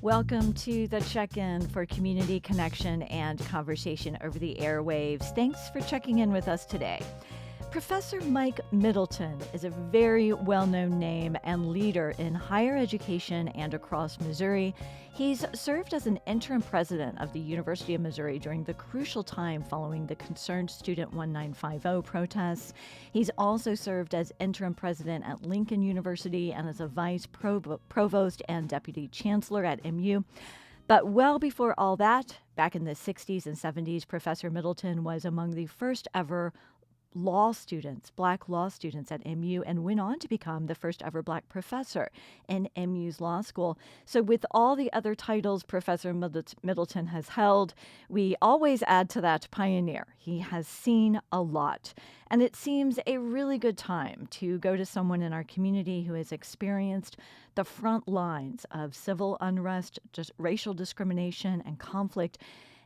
Welcome to the check-in for community connection and conversation over the airwaves. Thanks for checking in with us today. Professor Mike Middleton is a very well-known name and leader in higher education and across Missouri. He's served as an interim president of the University of Missouri during the crucial time following the Concerned Student 1950 protests. He's also served as interim president at Lincoln University and as a vice provost and deputy chancellor at MU. But well before all that, back in the 60s and 70s, Professor Middleton was among the first ever black law students at MU, and went on to become the first ever black professor in MU's law school. So with all the other titles Professor Middleton has held, we always add to that pioneer. He has seen a lot. And it seems a really good time to go to someone in our community who has experienced the front lines of civil unrest, just racial discrimination and conflict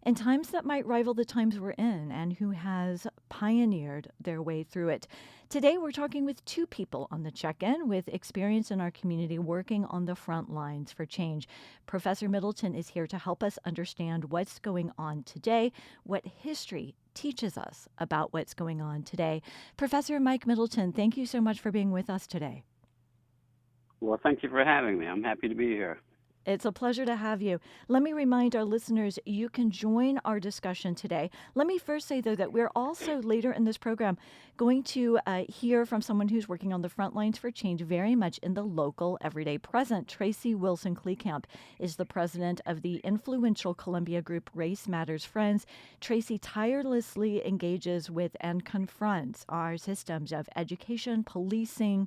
in times that might rival the times we're in, and who has pioneered their way through it. Today, we're talking with two people on the check-in with experience in our community working on the front lines for change. Professor Middleton is here to help us understand what's going on today, what history teaches us about what's going on today. Professor Mike Middleton, thank you so much for being with us today. Well, thank you for having me. I'm happy to be here. It's a pleasure to have you. Let me remind our listeners, you can join our discussion today. Let me first say, though, that we're also later in this program going to hear from someone who's working on the front lines for change very much in the local, everyday present. Tracy Wilson Kleekamp is the president of the influential Columbia group Race Matters Friends. Tracy tirelessly engages with and confronts our systems of education, policing,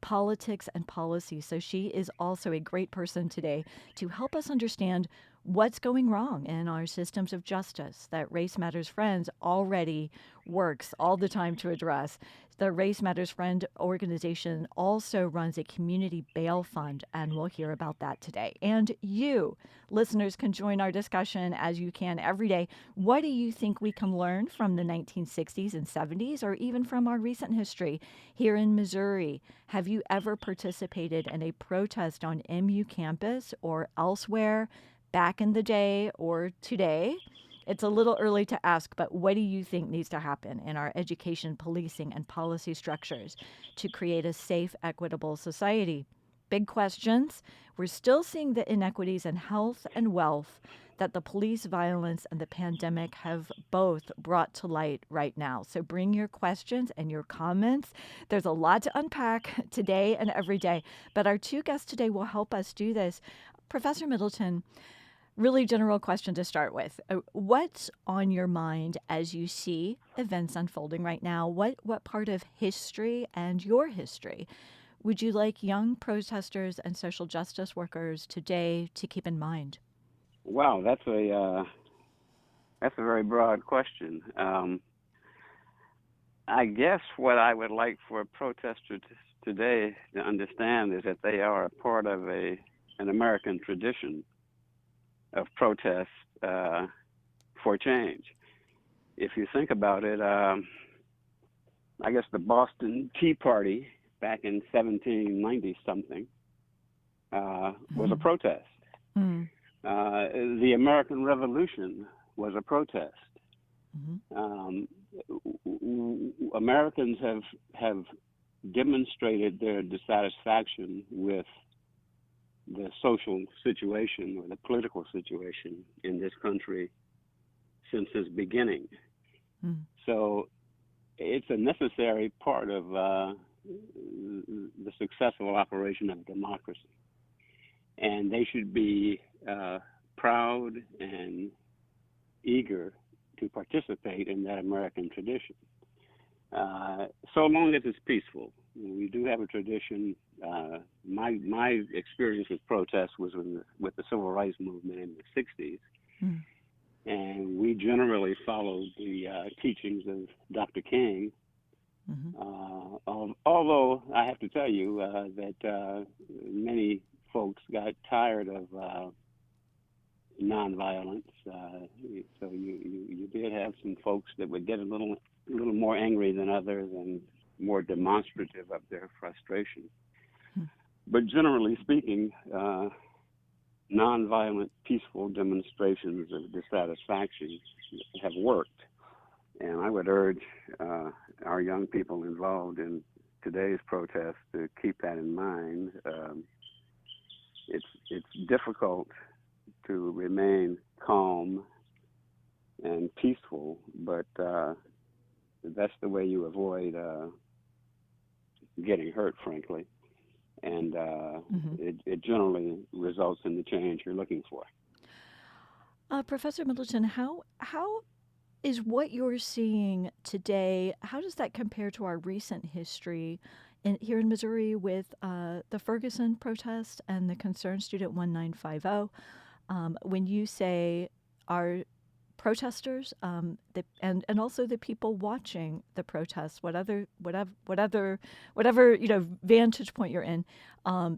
politics, and policy. So she is also a great person today to help us understand what's going wrong in our systems of justice that Race Matters Friends already works all the time to address. The Race Matters Friend organization also runs a community bail fund, and we'll hear about that today. And you, listeners, can join our discussion as you can every day. What do you think we can learn from the 1960s and 70s, or even from our recent history here in Missouri? Have you ever participated in a protest on MU campus or elsewhere back in the day or today? It's a little early to ask, but what do you think needs to happen in our education, policing, and policy structures to create a safe, equitable society? Big questions. We're still seeing the inequities in health and wealth that the police violence and the pandemic have both brought to light right now. So bring your questions and your comments. There's a lot to unpack today and every day, but our two guests today will help us do this. Professor Middleton, really general question to start with. What's on your mind as you see events unfolding right now? What part of history and your history would you like young protesters and social justice workers today to keep in mind? Wow, that's a very broad question. I guess what I would like for protesters today to understand is that they are a part of an American tradition of protest for change. If you think about it, I guess the Boston Tea Party back in 1790-something was a protest. Mm. The American Revolution was a protest. Americans have demonstrated their dissatisfaction with the social situation or the political situation in this country since its beginning. So it's a necessary part of the successful operation of democracy. And they should be proud and eager to participate in that American tradition, so long as it's peaceful. We do have a tradition. My experience with protests was with the civil rights movement in the 60s. And we generally followed the teachings of Dr. King. Although I have to tell you that many folks got tired of nonviolence. So you did have some folks that would get a little more angry than others and more demonstrative of their frustration. But generally speaking, nonviolent, peaceful demonstrations of dissatisfaction have worked. And I would urge our young people involved in today's protest to keep that in mind. It's difficult to remain calm and peaceful, but that's the way you avoid getting hurt, frankly. And Hmm. it generally results in the change you're looking for. Professor Middleton, how is what you're seeing today? How does that compare to our recent history here in Missouri with the Ferguson protest and the Concerned Student 1950? When you say our protesters, and also the people watching the protests, whatever vantage point you're in,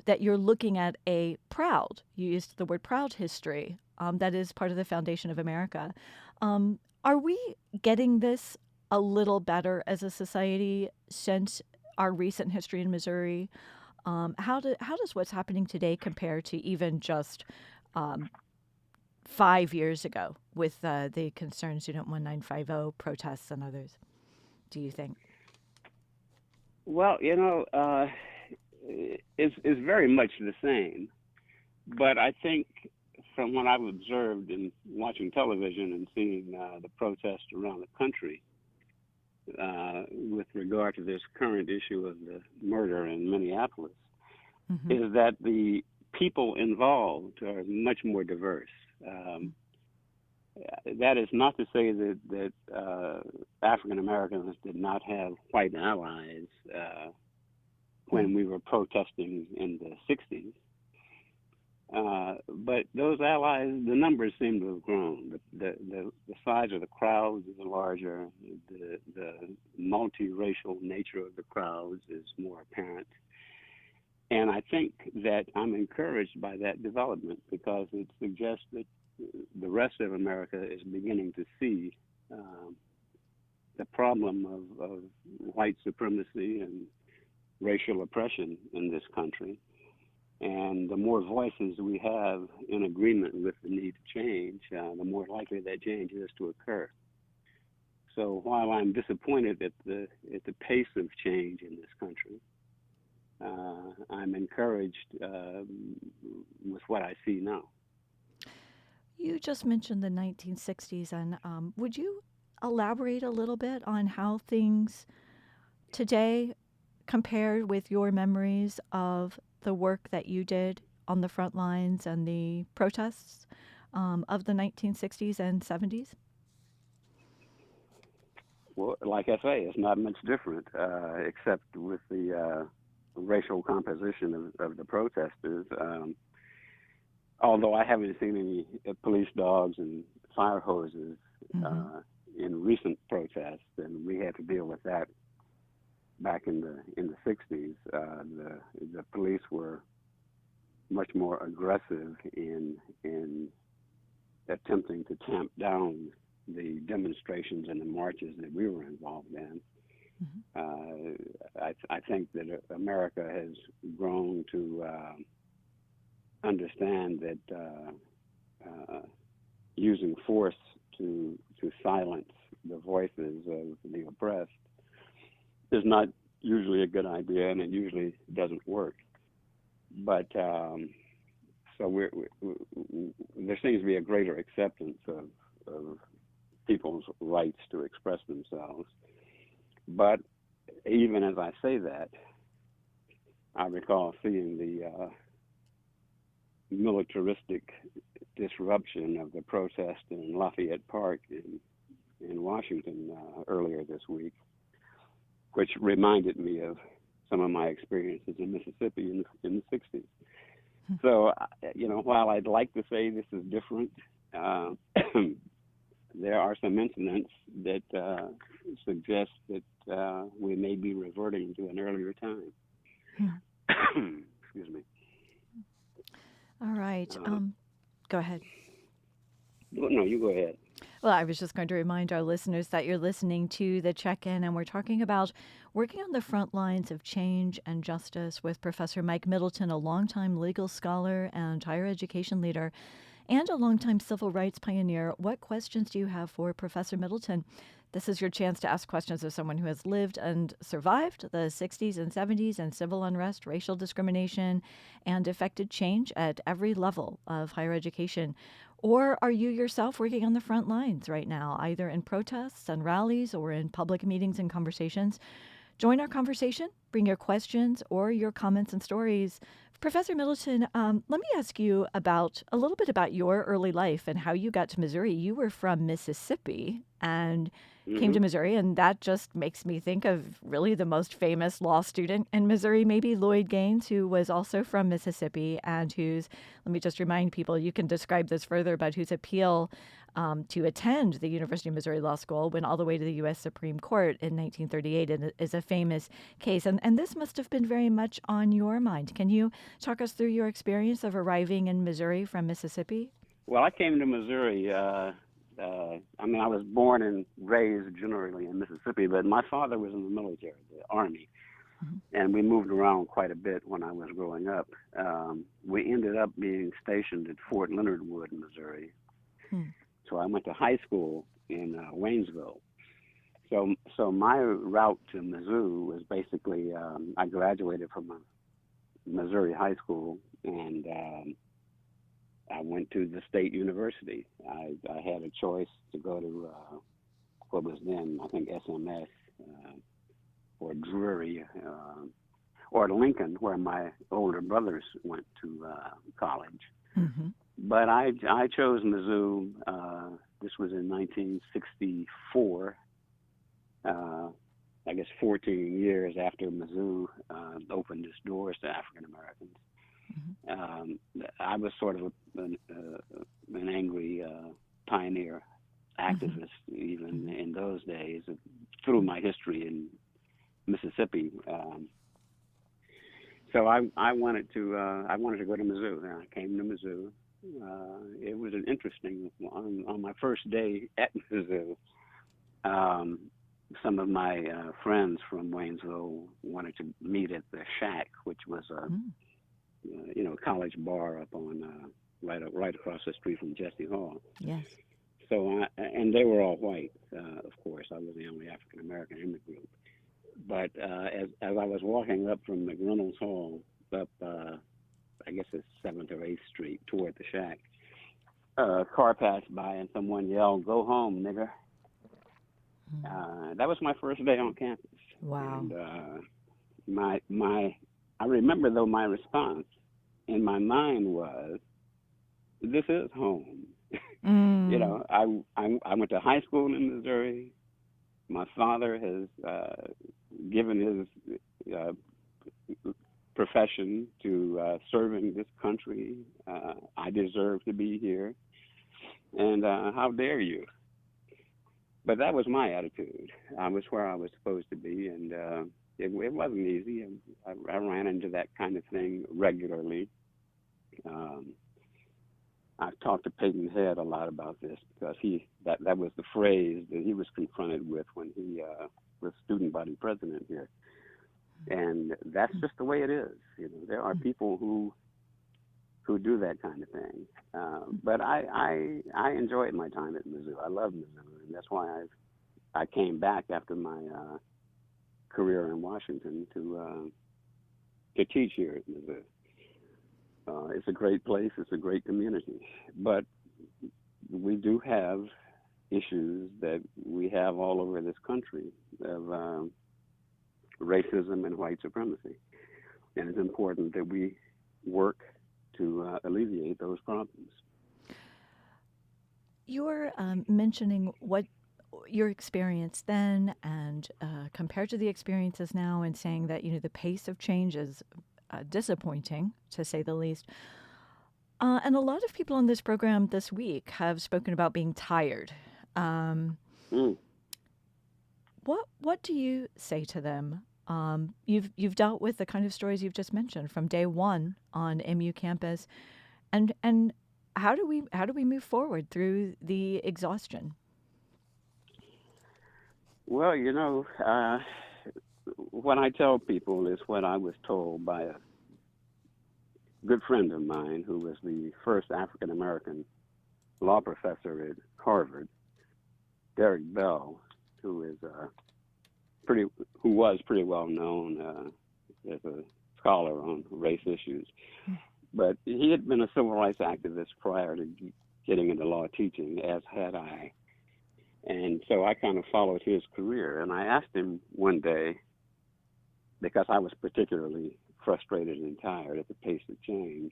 that you're looking at a proud. You used the word proud history. That is part of the foundation of America. Are we getting this a little better as a society since our recent history in Missouri? How does what's happening today compare to even just um, 5 years ago with the Concerned Student 1950 protests and others, do you think? Well, it's very much the same. But I think from what I've observed in watching television and seeing the protests around the country with regard to this current issue of the murder in Minneapolis, Hmm. is that the people involved are much more diverse. Um, that is not to say that African Americans did not have white allies when we were protesting in the 60s. But those allies, the numbers seem to have grown. The size of the crowds is larger. The multiracial nature of the crowds is more apparent. And I think that I'm encouraged by that development because it suggests that the rest of America is beginning to see um, the problem of white supremacy and racial oppression in this country. And the more voices we have in agreement with the need to change, the more likely that change is to occur. So while I'm disappointed at the pace of change in this country, I'm encouraged with what I see now. You just mentioned the 1960s, and would you elaborate a little bit on how things today compare with your memories of the work that you did on the front lines and the protests of the 1960s and 70s? Well, like I say, it's not much different, except with the racial composition of the protesters. Although I haven't seen any police dogs and fire hoses Hmm. uh, in recent protests, and we had to deal with that back in the 60s. The police were much more aggressive in attempting to tamp down the demonstrations and the marches that we were involved in. Hmm. I think that America has grown to understand that using force to silence the voices of the oppressed is not usually a good idea, and it usually doesn't work. But so there seems to be a greater acceptance of people's rights to express themselves. But even as I say that, I recall seeing the militaristic disruption of the protest in Lafayette Park in Washington earlier this week, which reminded me of some of my experiences in Mississippi in the 60s. So, while I'd like to say this is different, uh, there are some incidents that suggest that we may be reverting to an earlier time. Excuse me. All right. Uh, Go ahead. no, you go ahead. Well, I was just going to remind our listeners that you're listening to the check in, and we're talking about working on the front lines of change and justice with Professor Mike Middleton, a longtime legal scholar and higher education leader, and a longtime civil rights pioneer. What questions do you have for Professor Middleton? This is your chance to ask questions of someone who has lived and survived the 60s and 70s and civil unrest, racial discrimination, and affected change at every level of higher education. Or are you yourself working on the front lines right now, either in protests and rallies or in public meetings and conversations? Join our conversation. Bring your questions or your comments and stories. Professor Middleton, let me ask you about a little bit about your early life and how you got to Missouri. You were from Mississippi and came Hmm. to Missouri, and that just makes me think of really the most famous law student in Missouri, maybe Lloyd Gaines, who was also from Mississippi and whose, let me just remind people, you can describe this further, but whose appeal to attend the University of Missouri Law School went all the way to the U.S. Supreme Court in 1938 and is a famous case. And this must have been very much on your mind. Can you talk us through your experience of arriving in Missouri from Mississippi? Well, I came to Missouri. I mean, I was born and raised generally in Mississippi, but my father was in the military, the Army, Mhm. and we moved around quite a bit when I was growing up. We ended up being stationed at Fort Leonard Wood, Missouri. Hmm. So I went to high school in Waynesville. So my route to Mizzou was basically I graduated from a Missouri high school, and I went to the state university. I had a choice to go to what was then, I think, SMS, or Drury, or Lincoln, where my older brothers went to college. Mm-hmm. But I chose Mizzou. This was in 1964. I guess 14 years after Mizzou opened its doors to African Americans. I was sort of an angry pioneer, Mm-hmm. activist, even in those days, through my history in Mississippi. So I wanted to go to Mizzou. And I came to Mizzou. It was an interesting on my first day at Mizzou. Um, some of my friends from Waynesville wanted to meet at the Shack, which was a college bar up on right across the street from Jesse Hall. Yes. So and they were all white, of course. I was the only African American in the group. But as I was walking up from McReynolds Hall up, I guess it's 7th or 8th Street toward the Shack, a car passed by and someone yelled, "Go home, nigger." That was my first day on campus, Wow. and I remember though my response in my mind was, "This is home." Mm. I went to high school in Missouri. My father has given his profession to serving this country. I deserve to be here, and how dare you? But that was my attitude. I was where I was supposed to be, and it wasn't easy. I ran into that kind of thing regularly. Um, I've talked to Peyton Head a lot about this because that was the phrase that he was confronted with when he was student body president here, and that's just the way it is. There are people who do that kind of thing. But I enjoyed my time at Mizzou. I love Mizzou, and that's why I came back after my career in Washington to teach here at Mizzou. It's a great place. It's a great community, but we do have issues that we have all over this country of racism and white supremacy, and it's important that we work to alleviate those problems. You're mentioning what your experience then and compared to the experiences now, and saying that the pace of change is disappointing, to say the least. And a lot of people on this program this week have spoken about being tired. Um, Mm. what do you say to them? You've dealt with the kind of stories you've just mentioned from day one on MU campus, and how do we move forward through the exhaustion? Well, what I tell people is what I was told by a good friend of mine who was the first African American law professor at Harvard, Derek Bell, who is pretty, who was pretty well known as a scholar on race issues. But he had been a civil rights activist prior to getting into law teaching, as had I. And so I kind of followed his career. And I asked him one day, because I was particularly frustrated and tired at the pace of change,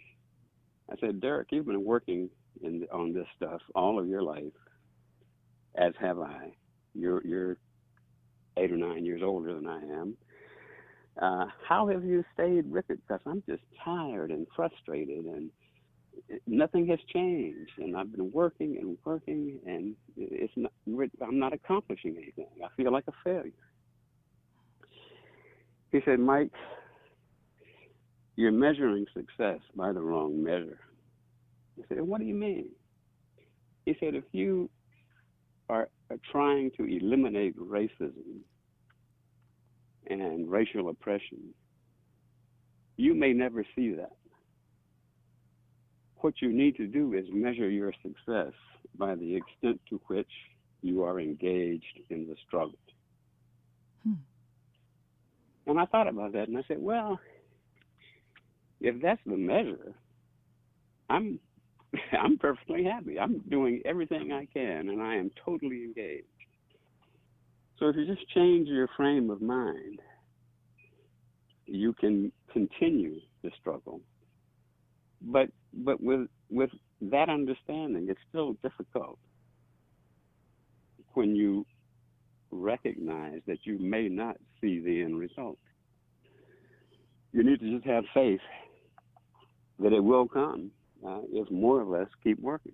I said, Derek, you've been working on this stuff all of your life, as have I. You're 8 or 9 years older than I am. How have you stayed with it? Because I'm just tired and frustrated, and nothing has changed. And I've been working and working, and I'm not accomplishing anything. I feel like a failure. He said, Mike, you're measuring success by the wrong measure. I said, what do you mean? He said, if you are trying to eliminate racism and racial oppression, you may never see that. What you need to do is measure your success by the extent to which you are engaged in the struggle. And I thought about that, and I said, well, if that's the measure, I'm perfectly happy. I'm doing everything I can, and I am totally engaged. So if you just change your frame of mind, you can continue the struggle. But with that understanding, it's still difficult when you recognize that you may not see the end result. You need to just have faith that it will come if more or less keep working.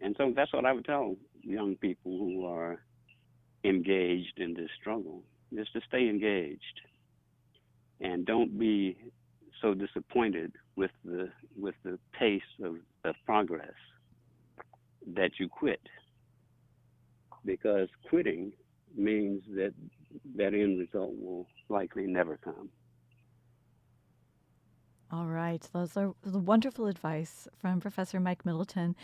And so that's what I would tell young people who are engaged in this struggle, is to stay engaged and don't be so disappointed with the pace of progress that you quit, because quitting means that end result will likely never come. All right. Those are wonderful advice from Professor Mike Middleton.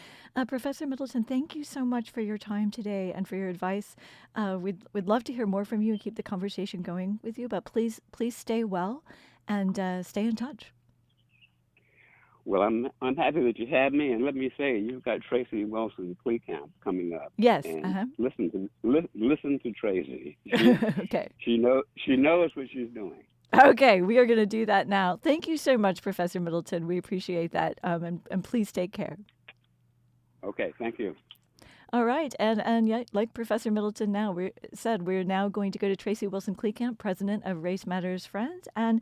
Professor Middleton, thank you so much for your time today and for your advice. We'd love to hear more from you and keep the conversation going with you, but please stay well and stay in touch. Well, I'm happy that you had me, and let me say, you've got Tracy Wilson Camp coming up. Yes. And listen to Tracy. Okay. She knows what she's doing. Okay, we are going to do that now. Thank you so much, Professor Middleton. We appreciate that, and please take care. Okay, thank you. All right, and yeah, like Professor Middleton we're now going to go to Tracy Wilson Kleekamp, president of Race Matters Friends, and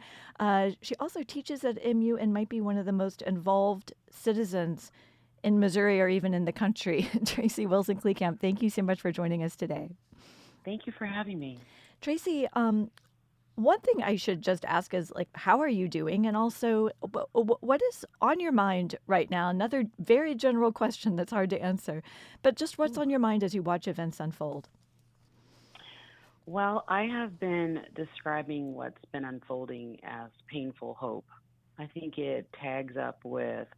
she also teaches at MU and might be one of the most involved citizens in Missouri or even in the country. Tracy Wilson Kleekamp, thank you so much for joining us today. Thank you for having me. Tracy, one thing I should just ask is, like, how are you doing? And also, what is on your mind right now? Another very general question that's hard to answer, but just what's on your mind as you watch events unfold? Well, I have been describing what's been unfolding as painful hope. I think it tags up with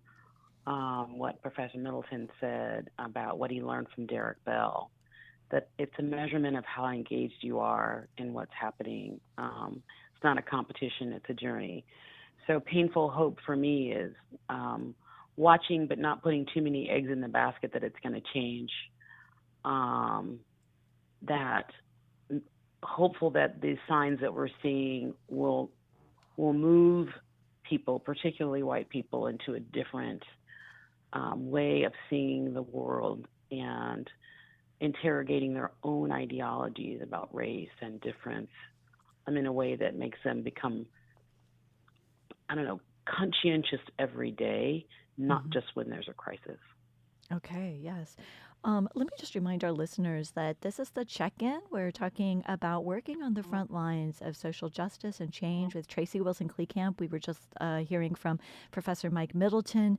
what Professor Middleton said about what he learned from Derek Bell, that it's a measurement of how engaged you are in what's happening. It's not a competition, it's a journey. So painful hope for me is watching but not putting too many eggs in the basket that it's going to change. That hopeful that the signs that we're seeing will move people, particularly white people, into a different way of seeing the world and interrogating their own ideologies about race and difference in a way that makes them become, conscientious every day, not just when there's a crisis. Okay, yes. Let me just remind our listeners that this is the check-in. We're talking about working on the front lines of social justice and change with Tracy Wilson Kleekamp. We were just hearing from Professor Mike Middleton.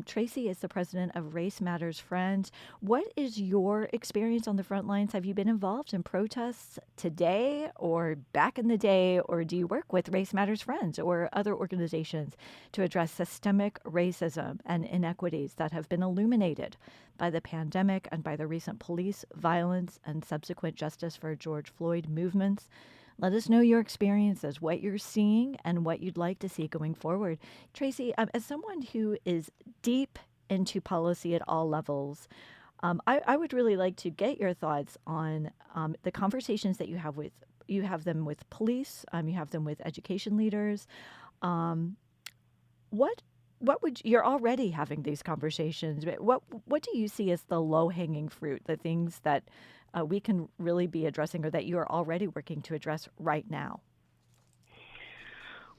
Tracy is the president of Race Matters Friends. What is your experience on the front lines? Have you been involved in protests today or back in the day, or do you work with Race Matters Friends or other organizations to address systemic racism and inequities that have been illuminated by the pandemic and by the recent police violence and subsequent Justice for George Floyd movements? Let us know your experiences, what you're seeing, and what you'd like to see going forward. Tracy, as someone who is deep into policy at all levels, I would really like to get your thoughts on the conversations that you have them with police, you have them with education leaders. Um, what you're already having these conversations, but what do you see as the low hanging fruit, the things that we can really be addressing, or that you are already working to address right now?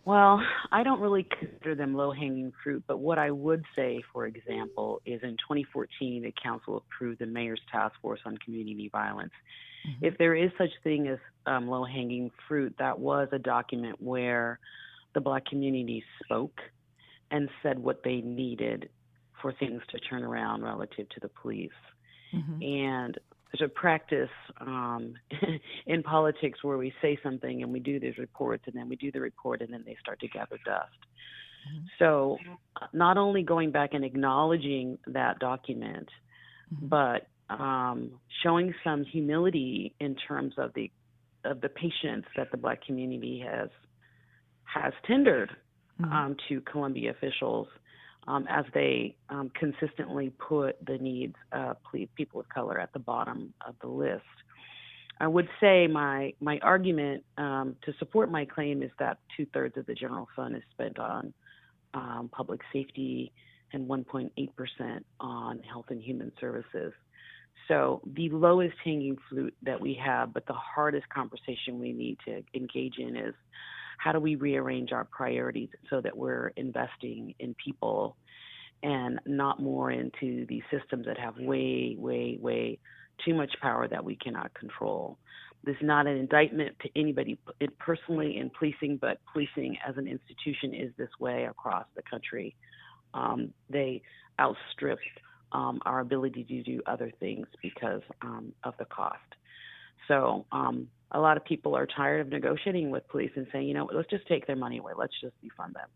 Well, I don't really consider them low hanging fruit, but what I would say, for example, is in 2014, the council approved the Mayor's Task Force on Community Violence. Mm-hmm. If there is such thing as low hanging fruit, that was a document where the Black community spoke and said what they needed for things to turn around relative to the police. Mm-hmm. And there's a practice in politics where we say something and we do these reports, and then we do the report, and then they start to gather dust. Mm-hmm. So not only going back and acknowledging that document, Mm-hmm. but showing some humility in terms of the patience that the Black community has tendered Mm-hmm. to Columbia officials as they consistently put the needs of people of color at the bottom of the list. I would say my argument to support my claim is that 2/3 of the general fund is spent on public safety and 1.8% on health and human services. So the lowest hanging fruit that we have, but the hardest conversation we need to engage in, is how do we rearrange our priorities so that we're investing in people and not more into these systems that have way, way, way too much power that we cannot control. This is not an indictment to anybody personally in policing, but policing as an institution is this way across the country. They outstrip our ability to do other things because of the cost. So a lot of people are tired of negotiating with police and saying, let's just take their money away. Let's just defund them.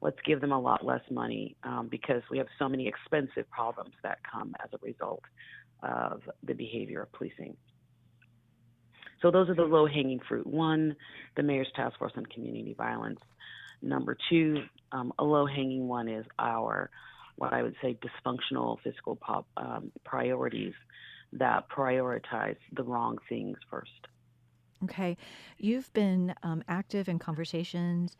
Let's give them a lot less money because we have so many expensive problems that come as a result of the behavior of policing. So those are the low-hanging fruit. One, the Mayor's Task Force on Community Violence. Number two, a low-hanging one is what I would say, dysfunctional fiscal priorities that prioritize the wrong things first. Okay. You've been active in conversations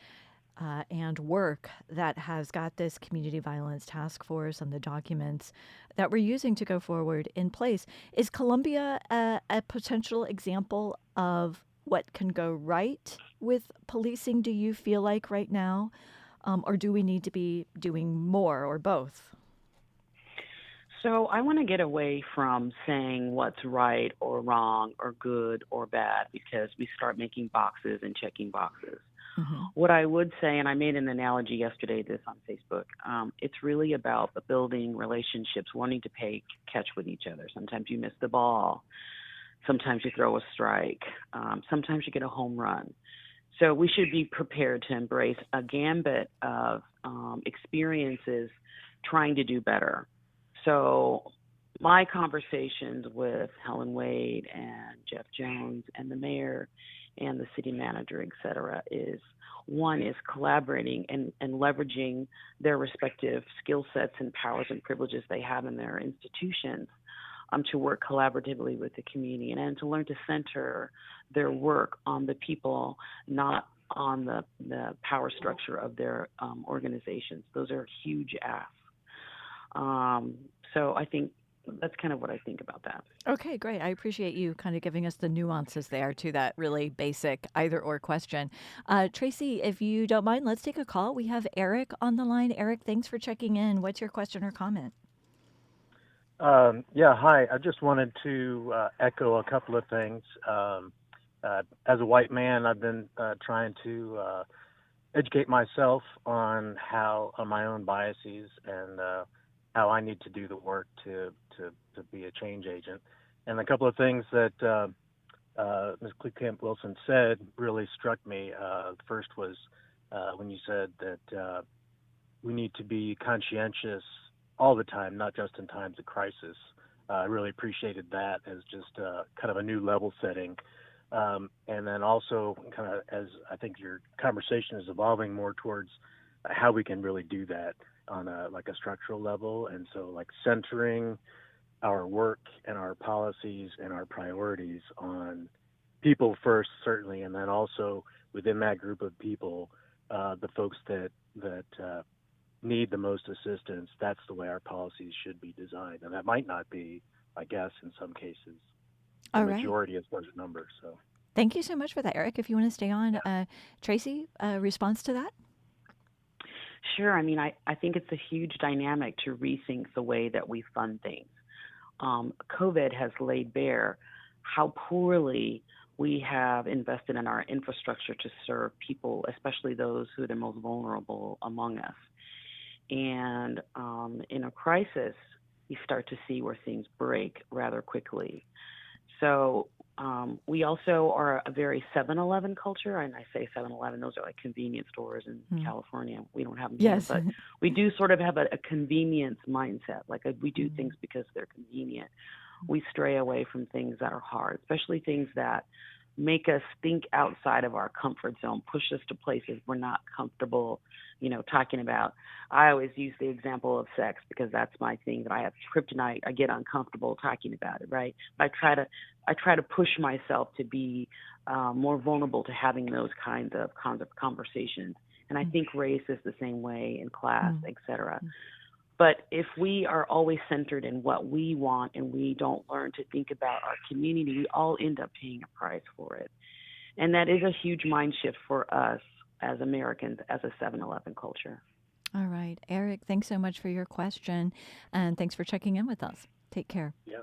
and work that has got this community violence task force and the documents that we're using to go forward in place. Is Columbia a potential example of what can go right with policing, do you feel like, right now? Or do we need to be doing more, or both? So I want to get away from saying what's right or wrong or good or bad, because we start making boxes and checking boxes. Mm-hmm. What I would say, and I made an analogy yesterday, this on Facebook, it's really about the building relationships, wanting to catch with each other. Sometimes you miss the ball. Sometimes you throw a strike. Sometimes you get a home run. So we should be prepared to embrace a gambit of experiences trying to do better. So my conversations with Helen Wade and Jeff Jones and the mayor and the city manager, et cetera, is collaborating and leveraging their respective skill sets and powers and privileges they have in their institutions to work collaboratively with the community and to learn to center their work on the people, not on the power structure of their organizations. Those are huge asks. So I think that's kind of what I think about that. Okay, great. I appreciate you kind of giving us the nuances there to that really basic either or question. Tracy, if you don't mind, let's take a call. We have Eric on the line. Eric, thanks for checking in. What's your question or comment? Yeah, hi. I just wanted to echo a couple of things. As a white man, I've been trying to educate myself on my own biases and how I need to do the work to be a change agent. And a couple of things that Ms. Camp Wilson said really struck me. First was when you said that we need to be conscientious all the time, not just in times of crisis. I really appreciated that as just kind of a new level setting. And then also, kind of as I think your conversation is evolving more towards how we can really do that on a structural level. And so, like centering our work and our policies and our priorities on people first, certainly, and then also within that group of people, the folks that need the most assistance. That's the way our policies should be designed, and that might not be, I guess, in some cases, the All right. majority as far as numbers. So, Thank you so much for that, Eric. If you want to stay on, yeah. Tracy, response to that? Sure. I mean, I think it's a huge dynamic to rethink the way that we fund things. COVID has laid bare how poorly we have invested in our infrastructure to serve people, especially those who are the most vulnerable among us. And in a crisis, you start to see where things break rather quickly. So we also are a very 7-Eleven culture, and I say 7-Eleven, those are like convenience stores in California. We don't have them here, Yes. but we do sort of have a convenience mindset. We do things because they're convenient. We stray away from things that are hard, especially things that make us think outside of our comfort zone, push us to places we're not comfortable, talking about. I always use the example of sex because that's my thing that I have kryptonite. I get uncomfortable talking about it, right? I try to push myself to be more vulnerable to having those kinds of conversations. And I think race is the same way in class, et cetera. But if we are always centered in what we want and we don't learn to think about our community, we all end up paying a price for it. And that is a huge mind shift for us as Americans, as a 7-Eleven culture. All right. Eric, thanks so much for your question. And thanks for checking in with us. Take care. Yeah.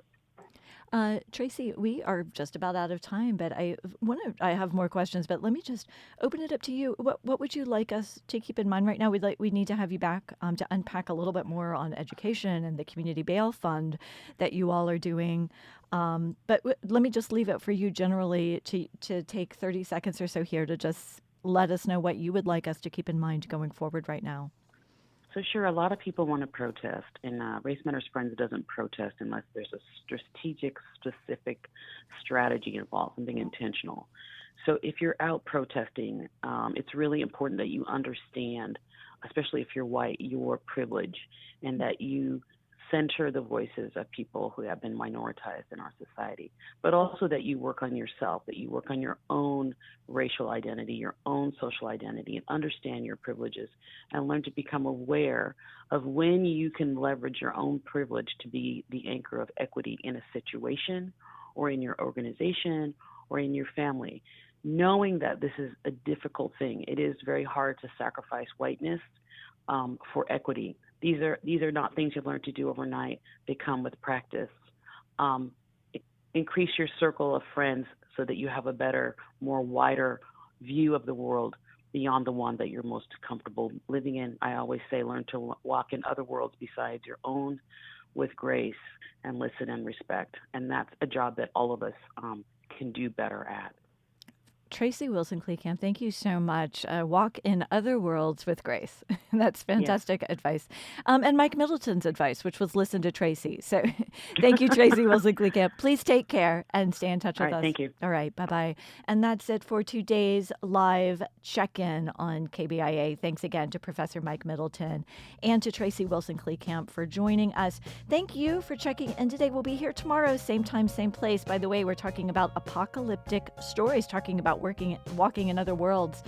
Tracy, we are just about out of time, but I have more questions, but let me just open it up to you. What would you like us to keep in mind right now? We need to have you back to unpack a little bit more on education and the community bail fund that you all are doing. But let me just leave it for you generally to take 30 seconds or so here to just let us know what you would like us to keep in mind going forward right now. So sure, a lot of people want to protest, and Race Matters Friends doesn't protest unless there's a strategic, specific strategy involved, something intentional. So if you're out protesting, it's really important that you understand, especially if you're white, your privilege, and that you center the voices of people who have been minoritized in our society, but also that you work on yourself, that you work on your own racial identity, your own social identity, and understand your privileges and learn to become aware of when you can leverage your own privilege to be the anchor of equity in a situation or in your organization or in your family. Knowing that this is a difficult thing, it is very hard to sacrifice whiteness for equity. These are not things you learn to do overnight. They come with practice. Increase your circle of friends so that you have a better, more wider view of the world beyond the one that you're most comfortable living in. I always say learn to walk in other worlds besides your own with grace and listen and respect. And that's a job that all of us can do better at. Tracy Wilson-Kleekamp, thank you so much. Walk in other worlds with grace. That's fantastic advice. And Mike Middleton's advice, which was listen to Tracy. So thank you, Tracy Wilson-Kleekamp. Please take care and stay in touch with us. Thank you. All right, bye-bye. And that's it for today's live check-in on KBIA. Thanks again to Professor Mike Middleton and to Tracy Wilson-Kleekamp for joining us. Thank you for checking in today. We'll be here tomorrow, same time, same place. By the way, we're talking about apocalyptic stories, talking about walking in other worlds.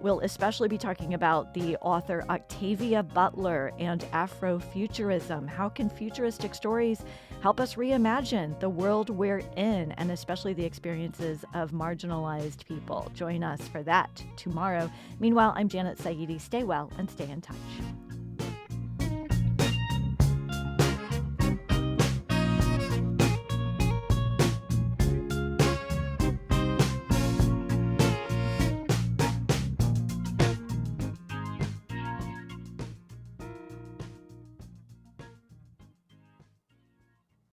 We'll especially be talking about the author Octavia Butler and Afrofuturism. How can futuristic stories help us reimagine the world we're in, and especially the experiences of marginalized people? Join us for that tomorrow. Meanwhile, I'm Janet Saidi. Stay well and stay in touch.